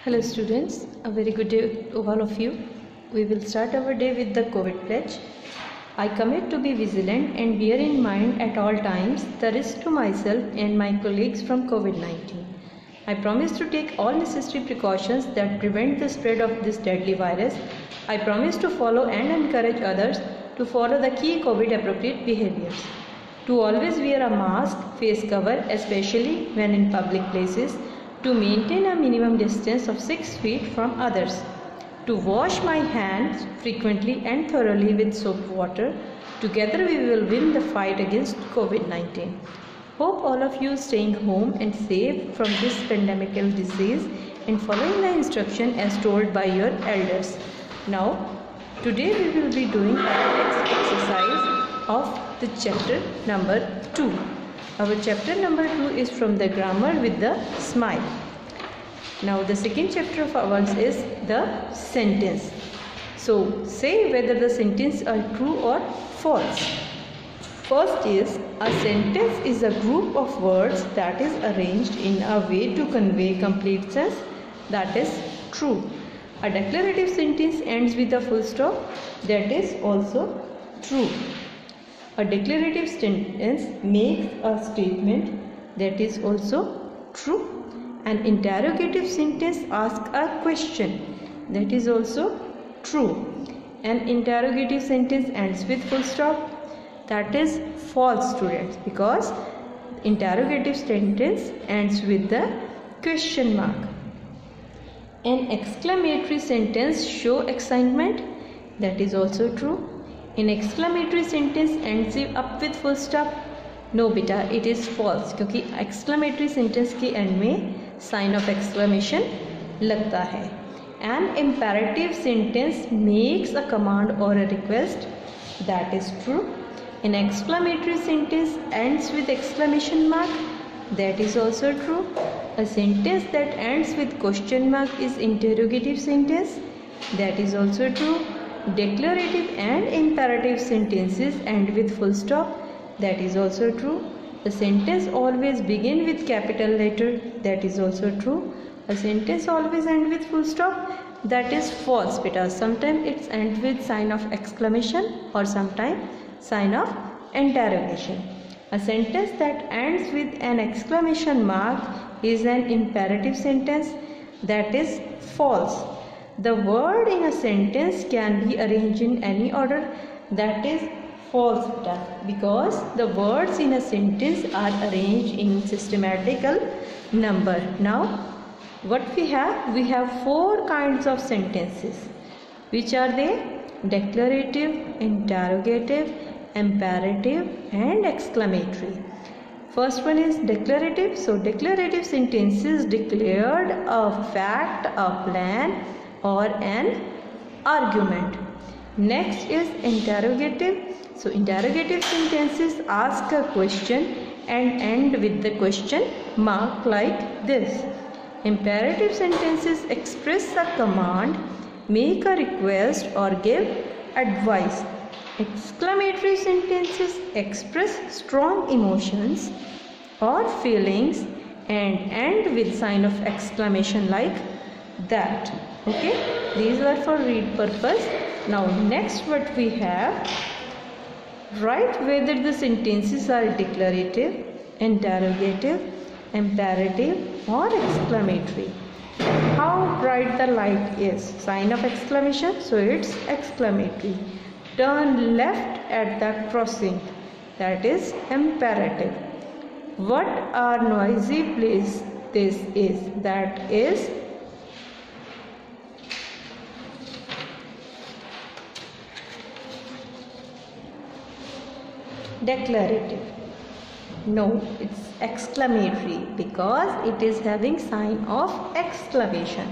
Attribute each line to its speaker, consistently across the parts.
Speaker 1: Hello students, a very good day to all of you. We will start our day with the COVID pledge. I commit to be vigilant and bear in mind at all times the risk to myself and my colleagues from COVID-19. I promise to take all necessary precautions that prevent the spread of this deadly virus. I promise to follow and encourage others to follow the key COVID appropriate behaviors. To always wear a mask, face cover, especially when in public places. To maintain a minimum distance of 6 feet from others. To wash my hands frequently and thoroughly with soap water. Together we will win the fight against COVID-19. Hope all of you staying home and safe from this pandemical disease and following the instruction as told by your elders. Now, today we will be doing our next exercise of the chapter number 2. Our chapter number 2 is from the grammar with the smile. Now the second chapter of ours is the sentence. So say whether the sentence are true or false. First is, a sentence is a group of words that is arranged in a way to convey complete sense. That is true. A declarative sentence ends with a full stop. That is also true. A declarative sentence makes a statement. That is also true. An interrogative sentence asks a question. That is also true. An interrogative sentence ends with full stop. That is false, students, because interrogative sentence ends with the question mark. An exclamatory sentence shows excitement. That is also true. An exclamatory sentence ends up with full stop. No beta, it is false, क्योंकि exclamatory sentence के end में sign of exclamation लगता है. An imperative sentence makes a command or a request. That is true. An exclamatory sentence ends with exclamation mark. That is also true. A sentence that ends with question mark is interrogative sentence. That is also true. Declarative and imperative sentences end with full stop. That is also true. A sentence always begin with capital letter. That is also true. A sentence always end with full stop. That is false, because sometimes it ends with sign of exclamation or sometimes sign of interrogation. A sentence that ends with an exclamation mark is an imperative sentence. That is false. The word in a sentence can be arranged in any order. That is false, because the words in a sentence are arranged in systematical number. Now, what we have? We have 4 kinds of sentences. Which are they? Declarative, interrogative, imperative and exclamatory. First one is declarative. So declarative sentences declared a fact, a plan or an argument. Next is interrogative. So interrogative sentences ask a question and end with the question mark like this. Imperative sentences express a command, make a request or give advice. Exclamatory sentences express strong emotions or feelings and end with sign of exclamation like that. Okay, these are for read purpose. Now next what we have, write whether the sentences are declarative, interrogative, imperative or exclamatory. How bright the light is, sign of exclamation, so it's exclamatory. Turn left at the crossing, that is imperative. What a noisy place this is, that is declarative. No, it's exclamatory because it is having sign of exclamation.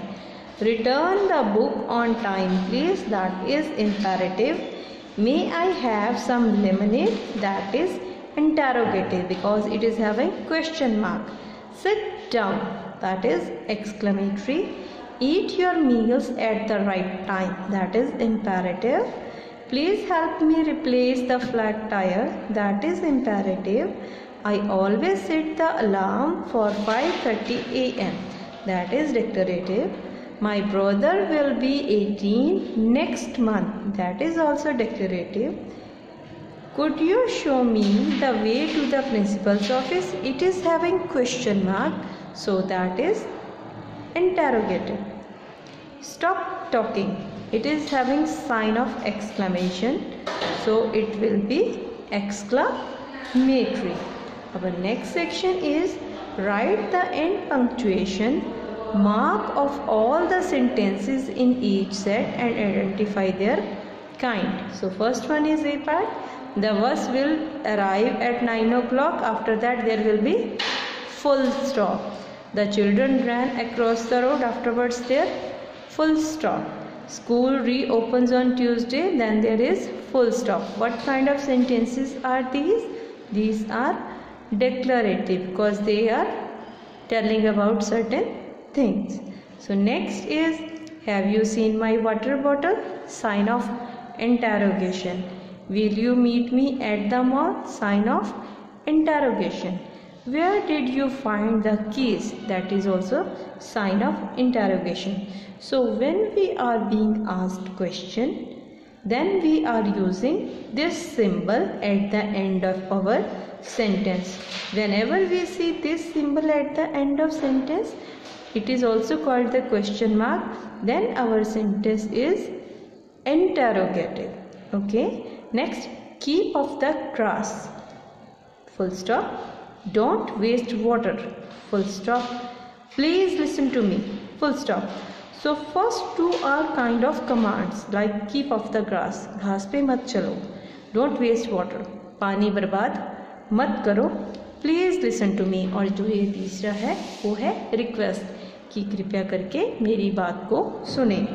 Speaker 1: Return the book on time please, that is imperative. May I have some lemonade, that is interrogative because it is having question mark. Sit down, that is exclamatory. Eat your meals at the right time, that is imperative. Please help me replace the flat tire, that is imperative. I always set the alarm for 5:30 a.m. that is declarative. My brother will be 18 next month. That is also declarative. Could you show me the way to the principal's office? It is having question mark, so that is interrogative. Stop talking. It is having sign of exclamation, so it will be exclamatory. Our next section is write the end punctuation mark of all the sentences in each set and identify their kind. So first one is A part. The bus will arrive at 9 o'clock. After that there will be full stop. The children ran across the road. Afterwards there full stop. School reopens on Tuesday. Then there is full stop. What kind of sentences are these? These are declarative because they are telling about certain things. So next is, have you seen my water bottle? Sign of interrogation. Will you meet me at the mall? Sign of interrogation. Where did you find the keys? That is also sign of interrogation. So when we are being asked question, then we are using this symbol at the end of our sentence. Whenever we see this symbol at the end of sentence, it is also called the question mark. Then our sentence is interrogative. Okay. Next, keep off the grass. Full stop. Don't waste water. Full stop. Please listen to me. Full stop. So first two are kind of commands like keep off the grass. घास पे मत चलो. Don't waste water. पानी बर्बाद मत करो. Please listen to me. और जो ये तीसरा है वो है request कि कृपया करके मेरी बात को सुने.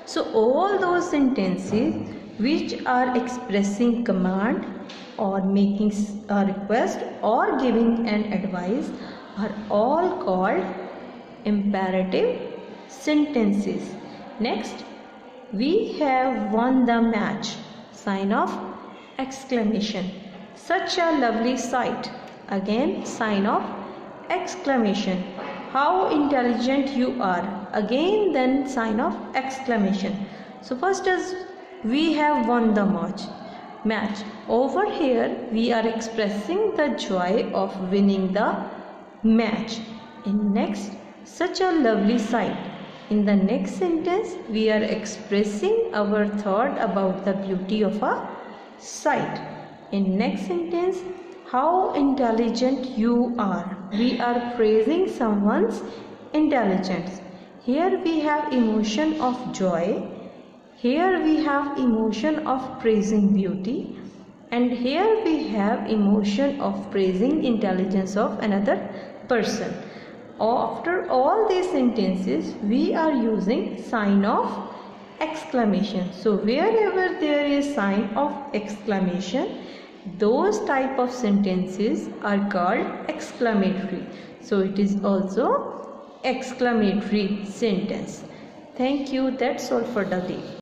Speaker 1: So all those sentences which are expressing command or making a request or giving an advice are all called imperative sentences. Next, we have won the match. Sign of exclamation. Such a lovely sight. Again, sign of exclamation. How intelligent you are. Again, then sign of exclamation. So first is we have won the match. Over here we are expressing the joy of winning the match. In next, such a lovely sight. In the next sentence we are expressing our thought about the beauty of a sight. In next sentence, how intelligent you are. We are praising someone's intelligence. Here we have emotion of joy. Here we have emotion of praising beauty, and here we have emotion of praising intelligence of another person. After all these sentences, we are using sign of exclamation. So wherever there is sign of exclamation, those type of sentences are called exclamatory. So it is also exclamatory sentence. Thank you. That's all for the day.